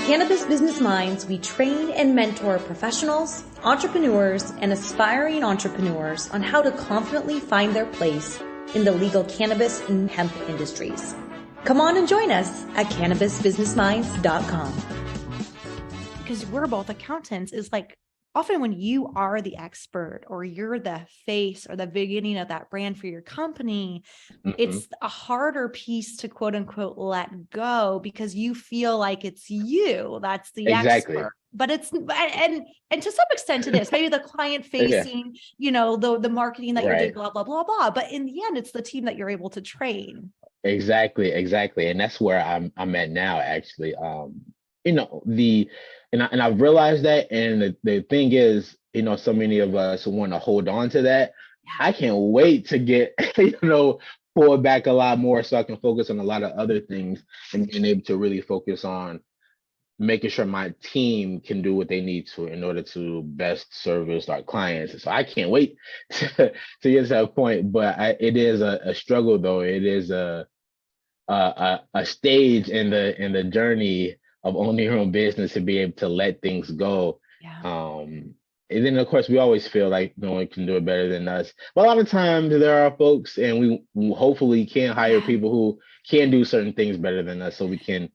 Cannabis Business Minds, we train and mentor professionals, entrepreneurs, and aspiring entrepreneurs on how to confidently find their place in the legal cannabis and hemp industries. Come on and join us at cannabisbusinessminds.com. Because we're both accountants, is like often when you are the expert or you're the face or the beginning of that brand for your company, it's a harder piece to quote unquote let go because you feel like it's you that's the expert. But it's and to some extent it is maybe the client facing, the marketing that you're doing, blah, blah, blah, blah. But in the end, it's the team that you're able to train. Exactly. And that's where I'm at now, actually. And I've realized that, and the thing is, so many of us want to hold on to that. I can't wait to get, pull back a lot more so I can focus on a lot of other things and being able to really focus on making sure my team can do what they need to in order to best service our clients. So I can't wait to get to that point, but it is a struggle, though. It is a stage in the journey of owning your own business to be able to let things go. And then of course we always feel like no one can do it better than us. But a lot of times there are folks, and we hopefully can hire people who can do certain things better than us, so we can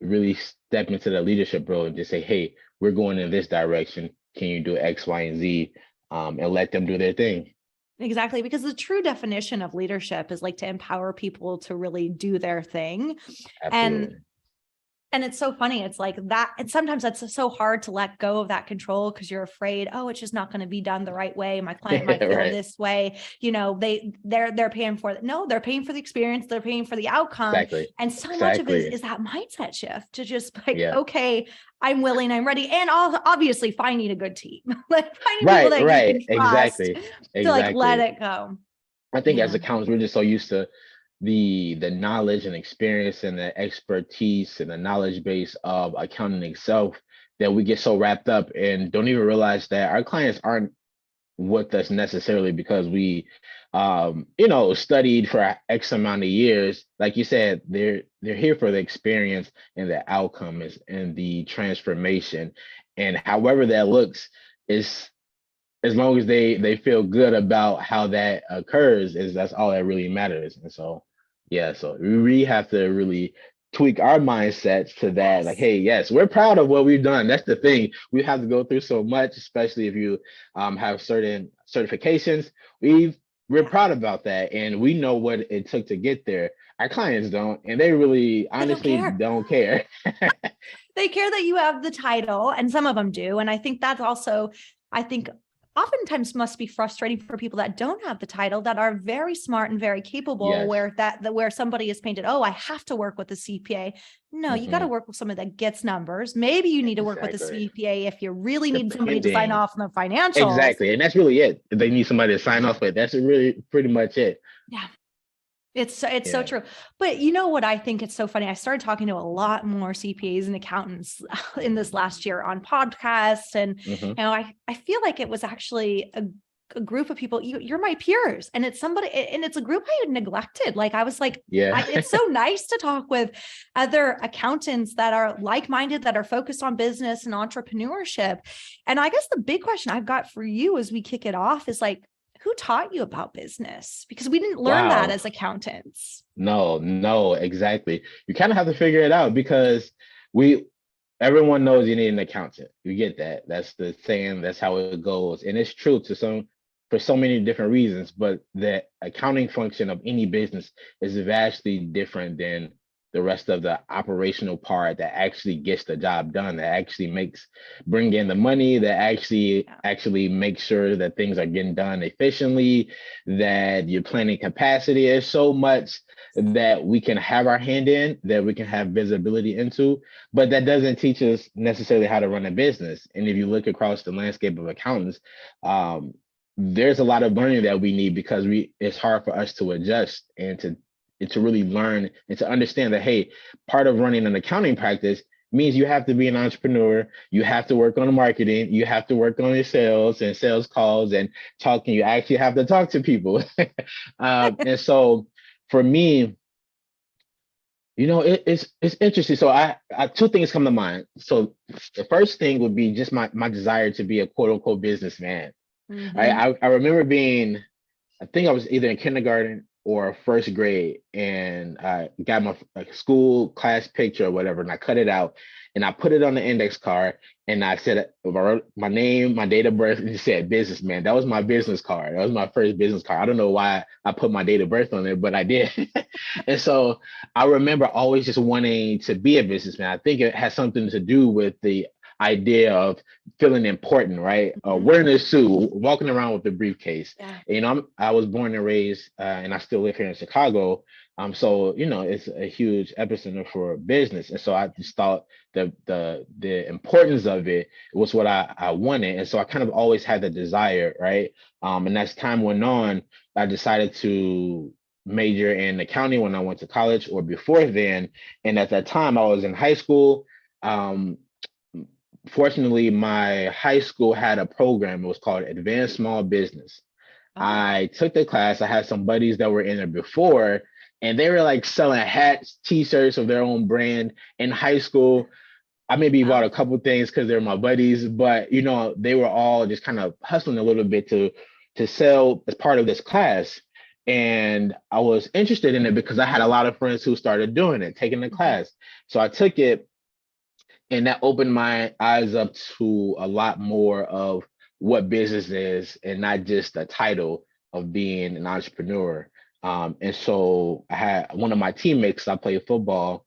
really step into the leadership role and just say, hey, we're going in this direction. Can you do X, Y, and Z? And let them do their thing. Exactly, because the true definition of leadership is like to empower people to really do their thing. Absolutely. And it's so funny. It's like that. And sometimes that's so hard to let go of that control because you're afraid, it's just not going to be done the right way. My client might feel this way. They're paying for it. No, they're paying for the experience. They're paying for the outcome. Exactly. And so much of it is that mindset shift to just okay, I'm willing, I'm ready. And obviously finding a good team, like finding people that you can trust to like let it go. I think as accountants, we're just so used to the knowledge and experience and the expertise and the knowledge base of accounting itself that we get so wrapped up and don't even realize that our clients aren't with us necessarily because we studied for X amount of years. Like you said, they're here for the experience and the outcome and the transformation, and however that looks is, as long as they feel good about how that occurs, that's all that really matters. And so so we really have to really tweak our mindsets to that. Like, hey, yes, we're proud of what we've done. That's the thing. We have to go through so much, especially if you have certain certifications. We're proud about that, and we know what it took to get there. Our clients don't, and they really honestly don't care. They care that you have the title, and some of them do. And I think that's also, oftentimes must be frustrating for people that don't have the title, that are very smart and very capable, where somebody is painted, I have to work with the CPA. No, you got to work with someone that gets numbers. Maybe you need to work with the CPA if you really need somebody to sign off on the financials. Exactly. And that's really it. If they need somebody to sign off with, that's really pretty much it. Yeah. It's so true. But you know what I think it's so funny? I started talking to a lot more CPAs and accountants in this last year on podcasts. And I feel like it was actually a group of people, you're my peers, and it's somebody, and it's a group I had neglected. Like I was like, it's so nice to talk with other accountants that are like-minded, that are focused on business and entrepreneurship. And I guess the big question I've got for you as we kick it off is like, who taught you about business? Because we didn't learn that as accountants. No, exactly. You kind of have to figure it out because everyone knows you need an accountant. You get that. That's the saying. That's how it goes. And it's true for so many different reasons, but the accounting function of any business is vastly different than the rest of the operational part that actually gets the job done, that actually bring in the money, that actually makes sure that things are getting done efficiently, that you're planning capacity. There's so much that we can have our hand in, that we can have visibility into, but that doesn't teach us necessarily how to run a business. And if you look across the landscape of accountants, there's a lot of learning that we need because it's hard for us to adjust and to really learn and to understand that, hey, part of running an accounting practice means you have to be an entrepreneur. You have to work on the marketing. You have to work on your sales and sales calls and talking. You actually have to talk to people. And so for me, It's interesting. So I two things come to mind. So the first thing would be just my desire to be a quote unquote businessman. Mm-hmm. I remember being, I think I was either in kindergarten or first grade, and I got my school class picture or whatever, and I cut it out and I put it on the index card, and I said my name, my date of birth, and it said businessman. That was my business card. That was my first business card. I don't know why I put my date of birth on it, but I did. And so I remember always just wanting to be a businessman. I think it has something to do with the idea of feeling important, right? Wearing a suit, walking around with a briefcase. Yeah. I was born and raised, and I still live here in Chicago. So it's a huge epicenter for business, and so I just thought the importance of it was what I wanted, and so I kind of always had the desire, right? And as time went on, I decided to major in accounting when I went to college, or before then, and at that time I was in high school. Um, Fortunately, my high school had a program. It was called Advanced Small Business. Oh. I took the class. I had some buddies that were in there before, and they were like selling hats, t-shirts of their own brand in high school. I maybe bought a couple things because they're my buddies, but they were all just kind of hustling a little bit to sell as part of this class. And I was interested in it because I had a lot of friends who started doing it, taking the class. So I took it, and that opened my eyes up to a lot more of what business is, and not just the title of being an entrepreneur. And so I had one of my teammates, I played football.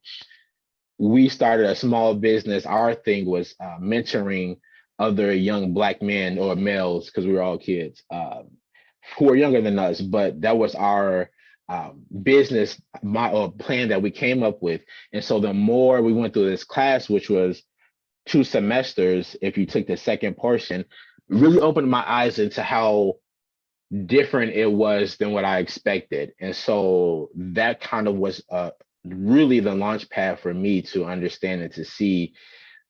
We started a small business. Our thing was mentoring other young Black men or males, because we were all kids, who were younger than us, but that was our business plan that we came up with. And so the more we went through this class, which was 2 semesters, if you took the second portion, really opened my eyes into how different it was than what I expected. And so that kind of was really the launch pad for me to understand and to see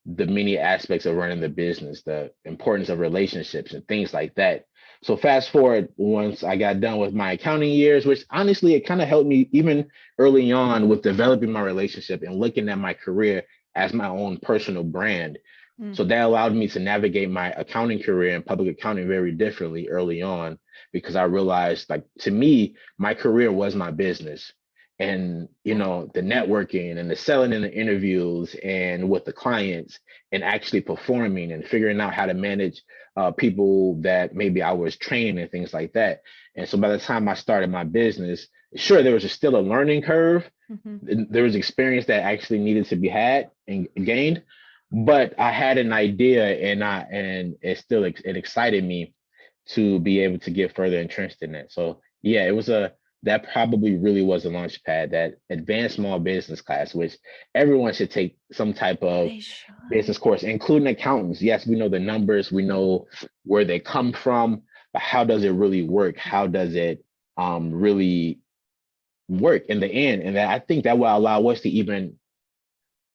the many aspects of running the business, the importance of relationships and things like that. So fast forward, once I got done with my accounting years, which honestly, it kind of helped me even early on with developing my relationship and looking at my career as my own personal brand. So that allowed me to navigate my accounting career and public accounting very differently early on, because I realized, like, to me, my career was my business. And, the networking and the selling and the interviews and with the clients, and actually performing and figuring out how to manage people that maybe I was training and things like that. And so by the time I started my business, sure, there was still a learning curve. There was experience that actually needed to be had and gained, but I had an idea, and it excited me to be able to get further entrenched in that. So yeah, that probably really was a launch pad, that advanced small business class, which everyone should take some type of business course, including accountants. Yes, we know the numbers, we know where they come from, but how does it really work? How does it really work in the end? And I think that will allow us to even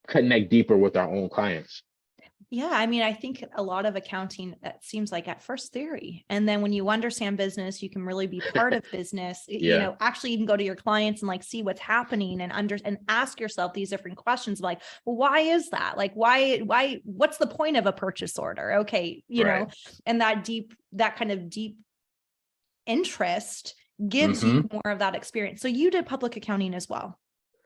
connect deeper with our own clients. Yeah, I mean, I think a lot of accounting, it seems like at first theory. And then when you understand business, you can really be part of business, actually even go to your clients and like see what's happening and ask yourself these different questions, like, well, why is that? Like, why, what's the point of a purchase order? Okay. And that kind of deep interest gives you more of that experience. So you did public accounting as well.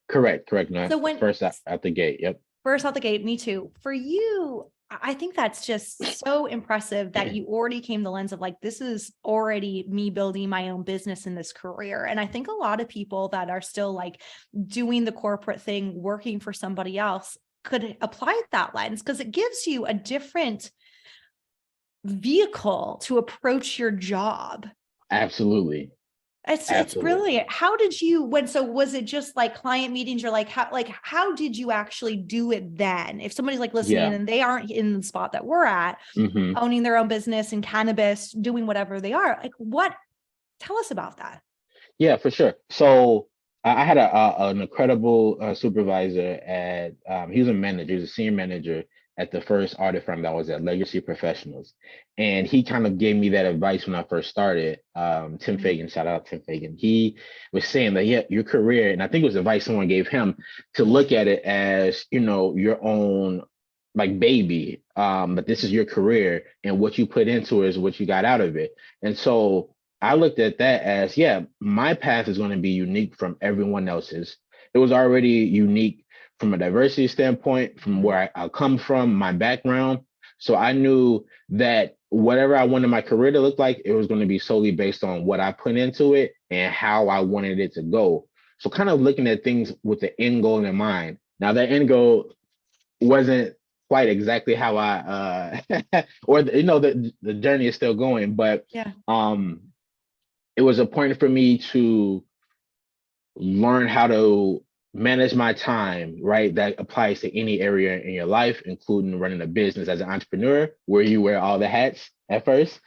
Correct. No, so first out the gate. Yep. First out the gate, me too. For you, I think that's just so impressive that you already came the lens of like, this is already me building my own business in this career. And I think a lot of people that are still like doing the corporate thing, working for somebody else, could apply that lens, because it gives you a different vehicle to approach your job. Absolutely. It's brilliant. How did you was it just like client meetings? You're like, how did you actually do it then? If somebody's like listening and they aren't in the spot that we're at, owning their own business in cannabis, doing whatever they are, like tell us about that. Yeah, for sure. So I had an incredible supervisor he was a manager, he was a senior manager at the first audit firm that was at Legacy Professionals. And he kind of gave me that advice when I first started. Tim Fagan, shout out Tim Fagan. He was saying that, yeah, your career, and I think it was advice someone gave him, to look at it as, your own like baby. But this is your career, and what you put into it is what you got out of it. And so I looked at that as, yeah, my path is going to be unique from everyone else's. It was already unique from a diversity standpoint, from where I come from, my background. So I knew that whatever I wanted my career to look like, it was going to be solely based on what I put into it and how I wanted it to go. So kind of looking at things with the end goal in mind. Now that end goal wasn't quite exactly how I or the journey is still going, but Yeah. it was important for me to learn how to manage my time, right? That applies to any area in your life, including running a business as an entrepreneur, where you wear all the hats at first.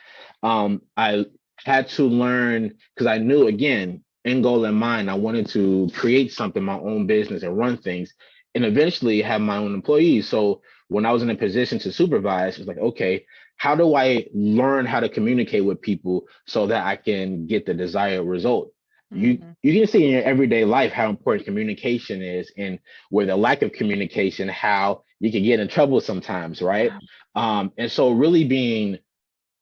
I had to learn, because I knew, again, end goal in mind, I wanted to create something, my own business, and run things, and eventually have my own employees. So when I was in a position to supervise, it's like, okay, how do I learn how to communicate with people so that I can get the desired result? You can see in your everyday life how important communication is, and where the lack of communication, how you can get in trouble sometimes, right? And so really being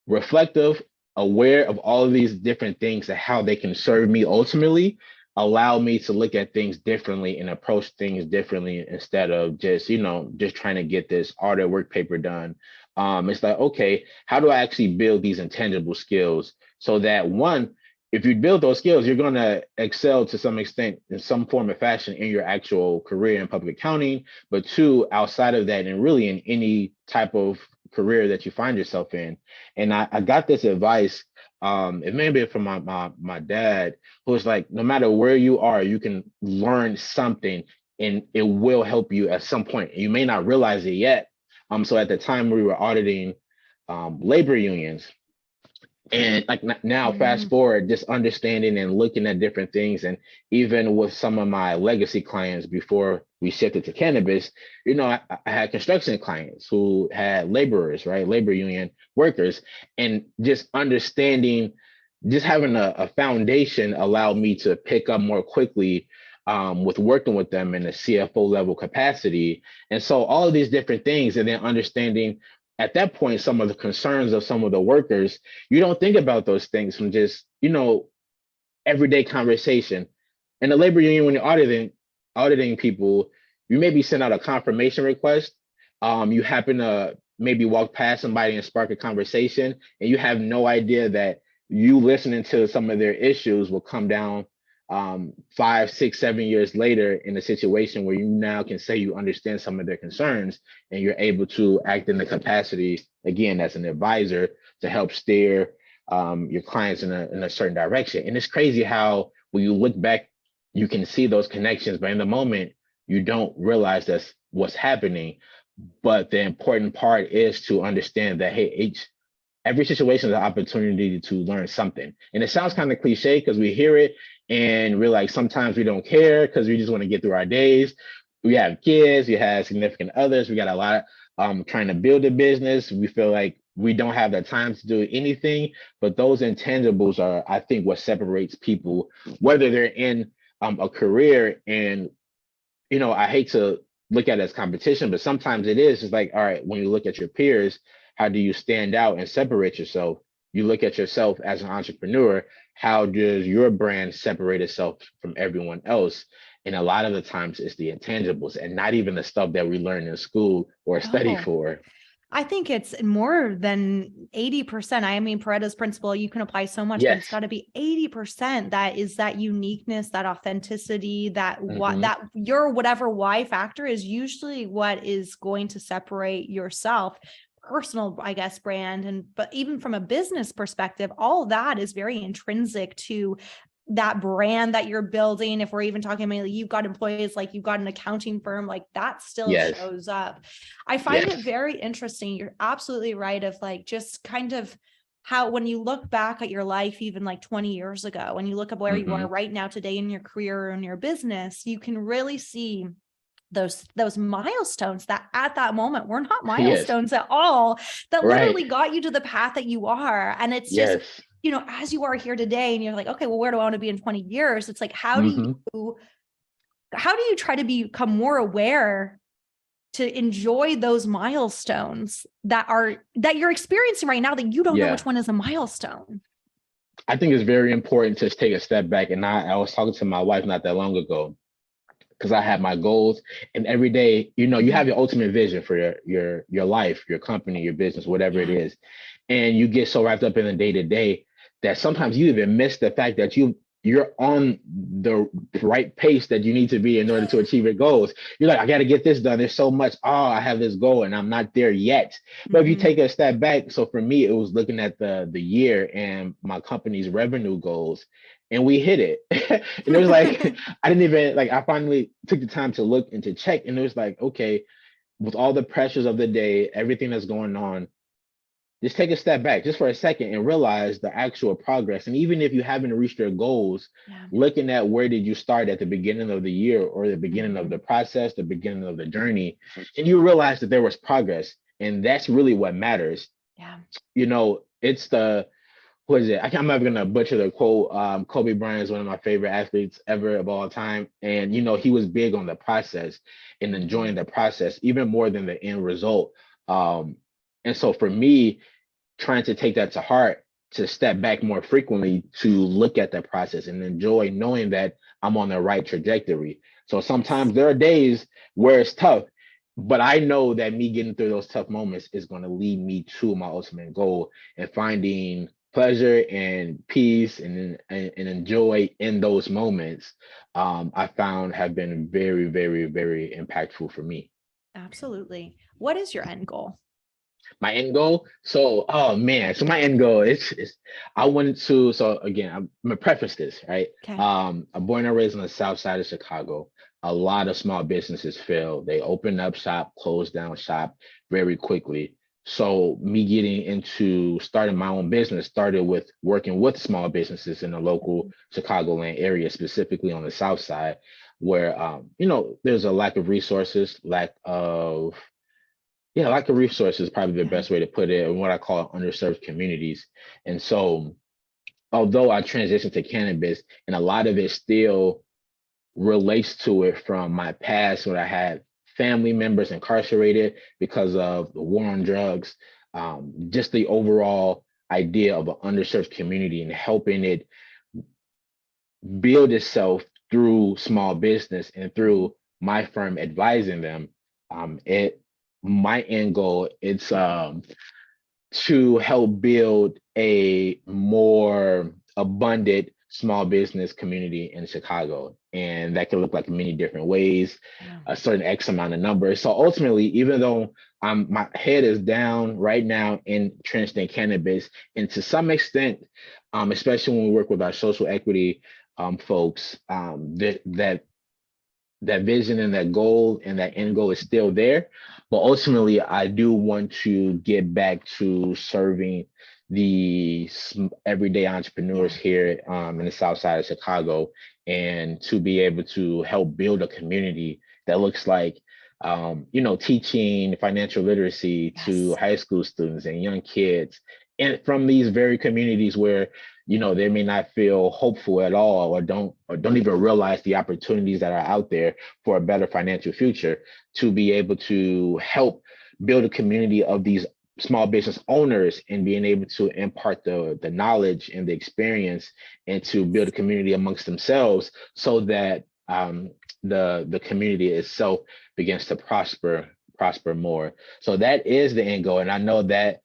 reflective, aware of all of these different things and how they can serve me ultimately, allow me to look at things differently and approach things differently, instead of just trying to get this audit work paper done. It's like, okay, how do I actually build these intangible skills so that, one, if you build those skills, you're going to excel to some extent in some form or fashion in your actual career in public accounting, but two, outside of that, and really in any type of career that you find yourself in. And I got this advice, it may be from my dad, who was like, no matter where you are, you can learn something and it will help you at some point. You may not realize it yet. So at the time we were auditing labor unions. And like now, fast forward, just understanding and looking at different things, and even with some of my legacy clients before we shifted to cannabis, I had construction clients who had laborers, right, labor union workers, and just understanding, just having a foundation allowed me to pick up more quickly with working with them in a CFO level capacity. And so all of these different things, and then understanding at that point some of the concerns of some of the workers. You don't think about those things from just everyday conversation. In the labor union, when you're auditing people, you maybe send out a confirmation request. You happen to maybe walk past somebody and spark a conversation, and you have no idea that you listening to some of their issues will come down 5, 6, 7 years later in a situation where you now can say you understand some of their concerns, and you're able to act in the capacity, again, as an advisor, to help steer your clients in a certain direction. And it's crazy how when you look back, you can see those connections, but in the moment, you don't realize that's what's happening. But the important part is to understand that, hey, every situation is an opportunity to learn something. And it sounds kind of cliche because we hear it and we're like, sometimes we don't care because we just want to get through our days. We have kids, we have significant others, we got a lot trying to build a business. We feel like we don't have the time to do anything, but those intangibles are, I think, what separates people, whether they're in a career. And, I hate to look at it as competition, but sometimes it is. It's like, all right, when you look at your peers, how do you stand out and separate yourself? You look at yourself as an entrepreneur, how does your brand separate itself from everyone else? And a lot of the times it's the intangibles and not even the stuff that we learn in school or study for. I think it's more than 80%. I mean, Pareto's principle, you can apply so much, but it's got to be 80%. That is that uniqueness, that authenticity, that that your whatever why factor is usually what is going to separate yourself. Personal, I guess, brand. But even from a business perspective, all that is very intrinsic to that brand that you're building. If we're even talking about, you've got employees, like you've got an accounting firm, like that still shows up. I find it very interesting. You're absolutely right, of like, just kind of how, when you look back at your life, even like 20 years ago, when you look at where you are right now today in your career or in your business, you can really see those milestones that at that moment were not Yes. milestones at all, that Right. literally got you to the path that you are. And it's just, Yes. you know, as you are here today and you're like, okay, well, where do I want to be in 20 years? It's like, how do you try to become more aware to enjoy those milestones that you're experiencing right now, that you don't know Yeah. which one is a milestone? I think it's very important to take a step back. And I was talking to my wife not that long ago, because I have my goals, and every day, you know, you have your ultimate vision for your life, your company, your business, whatever it is. And you get so wrapped up in the day to day that sometimes you even miss the fact that you're on the right pace that you need to be in order to achieve your goals. You're like, I got to get this done. There's so much. Oh, I have this goal and I'm not there yet. But if you take a step back, so for me, it was looking at the year and my company's revenue goals, and we hit it. And it was like, I didn't even I finally took the time to look and to check. And it was like, okay, with all the pressures of the day, everything that's going on, just take a step back just for a second and realize the actual progress. And even if you haven't reached your goals, looking at where did you start at the beginning of the year or the beginning of the process, the beginning of the journey, and you realize that there was progress. And that's really what matters. Yeah. You know, it's what is it? I'm never gonna butcher the quote. Kobe Bryant is one of my favorite athletes ever of all time. And you know, he was big on the process and enjoying the process even more than the end result. And so for me, trying to take that to heart, to step back more frequently, to look at that process and enjoy knowing that I'm on the right trajectory. So sometimes there are days where it's tough, but I know that me getting through those tough moments is going to lead me to my ultimate goal, and finding pleasure and peace and enjoy in those moments, I found have been very, very, very impactful for me. Absolutely. What is your end goal? My end goal. So, oh man. So my end goal is I wanted to. So again, I'm gonna preface this, right? Okay. I'm born and raised on the south side of Chicago. A lot of small businesses fail. They open up shop, close down shop very quickly. So me getting into starting my own business started with working with small businesses in the local Chicagoland area, specifically on the south side, where you know, there's a lack of resources, lack of resources, probably the best way to put it, and what I call underserved communities. And so, although I transitioned to cannabis, and a lot of it still relates to it from my past, when I had family members incarcerated because of the war on drugs, just the overall idea of an underserved community and helping it build itself through small business and through my firm advising them. My end goal, it's to help build a more abundant small business community in Chicago. And that can look like many different ways, a certain X amount of numbers. So ultimately, even though my head is down right now entrenched in cannabis, and to some extent, especially when we work with our social equity folks, that vision and that goal and that end goal is still there. But ultimately, I do want to get back to serving the everyday entrepreneurs here in the south side of Chicago, and to be able to help build a community that looks like, you know, teaching financial literacy to high school students and young kids, and from these very communities where, you know, they may not feel hopeful at all, or don't even realize the opportunities that are out there for a better financial future, to be able to help build a community of these small business owners and being able to impart the knowledge and the experience, and to build a community amongst themselves, so that the community itself begins to prosper more. So that is the end goal. And I know that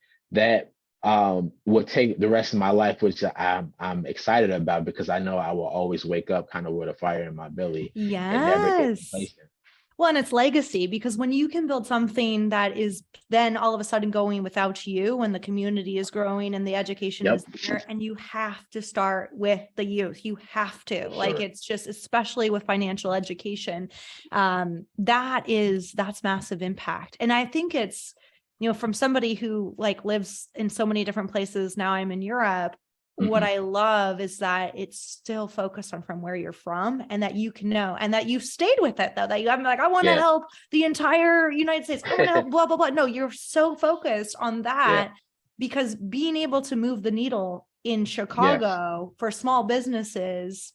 will take the rest of my life, which I'm excited about, because I know I will always wake up kind of with a fire in my belly and never get complacent. Well, and it's legacy, because when you can build something that is then all of a sudden going without you, when the community is growing and the education is there, and you have to start with the youth, you have to, like, it's just, especially with financial education, that's massive impact. And I think it's, you know, from somebody who like lives in so many different places, now I'm in Europe, what I love is that it's still focused on from where you're from, and that you can know, and that you've stayed with it though, that I'm like, I want to help the entire United States. I want to help blah, blah, blah. No, you're so focused on that because being able to move the needle in Chicago for small businesses,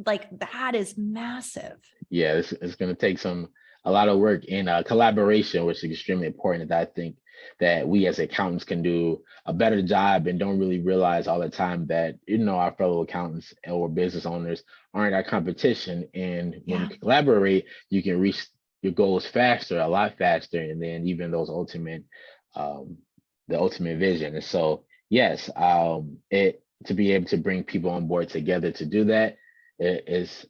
like that is massive. Yeah, it's going to take a lot of work and collaboration, which is extremely important. That I think that we as accountants can do a better job and don't really realize all the time that, our fellow accountants or business owners aren't our competition. And when you collaborate, you can reach your goals faster, a lot faster. And then even those the ultimate vision. And so, yes, to be able to bring people on board together to do that is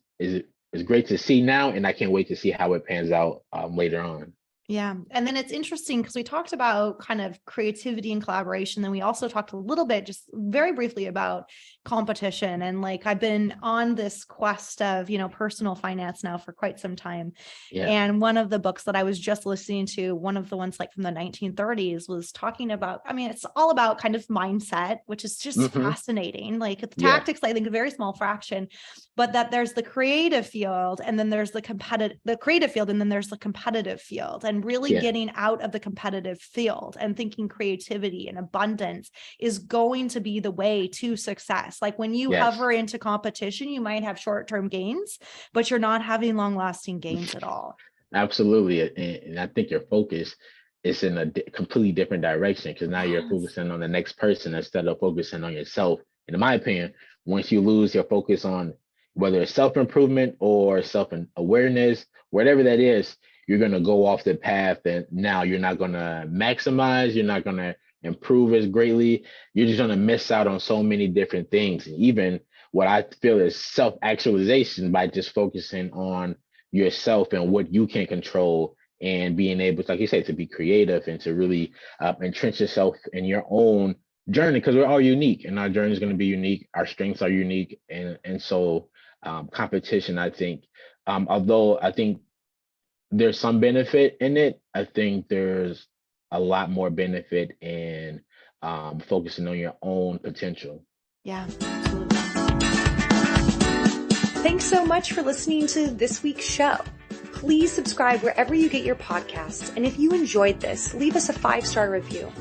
great to see now. And I can't wait to see how it pans out later on. Yeah. And then it's interesting because we talked about kind of creativity and collaboration. Then we also talked a little bit, just very briefly, about competition. And like, I've been on this quest of, personal finance now for quite some time. Yeah. And one of the books that I was just listening to, one of the ones like from the 1930s, was talking about, it's all about kind of mindset, which is just fascinating. Like the tactics, I think a very small fraction, but that there's the creative field, and then there's the creative field, and then there's the competitive field. And really getting out of the competitive field and thinking creativity and abundance is going to be the way to success. Like when you hover into competition, you might have short-term gains, but you're not having long-lasting gains at all. Absolutely. And I think your focus is in a completely different direction, because now you're focusing on the next person instead of focusing on yourself. And in my opinion, once you lose your focus on whether it's self-improvement or self-awareness, whatever that is, you're going to go off the path, and now you're not going to maximize, you're not going to improve as greatly. You're just going to miss out on so many different things. And even what I feel is self-actualization, by just focusing on yourself and what you can control, and being able, like you say, to be creative and to really entrench yourself in your own journey, because we're all unique and our journey is going to be unique. Our strengths are unique. And so competition, I think, although I think there's some benefit in it, I think there's a lot more benefit in focusing on your own potential. Yeah, absolutely. Thanks so much for listening to this week's show. Please subscribe wherever you get your podcasts. And if you enjoyed this, leave us a 5-star review.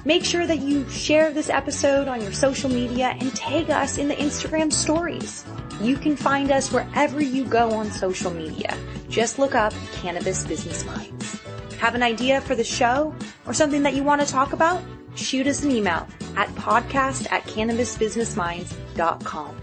Make sure that you share this episode on your social media and tag us in the Instagram stories. You can find us wherever you go on social media. Just look up Cannabis Business Minds. Have an idea for the show or something that you want to talk about? Shoot us an email at podcast@cannabisbusinessminds.com.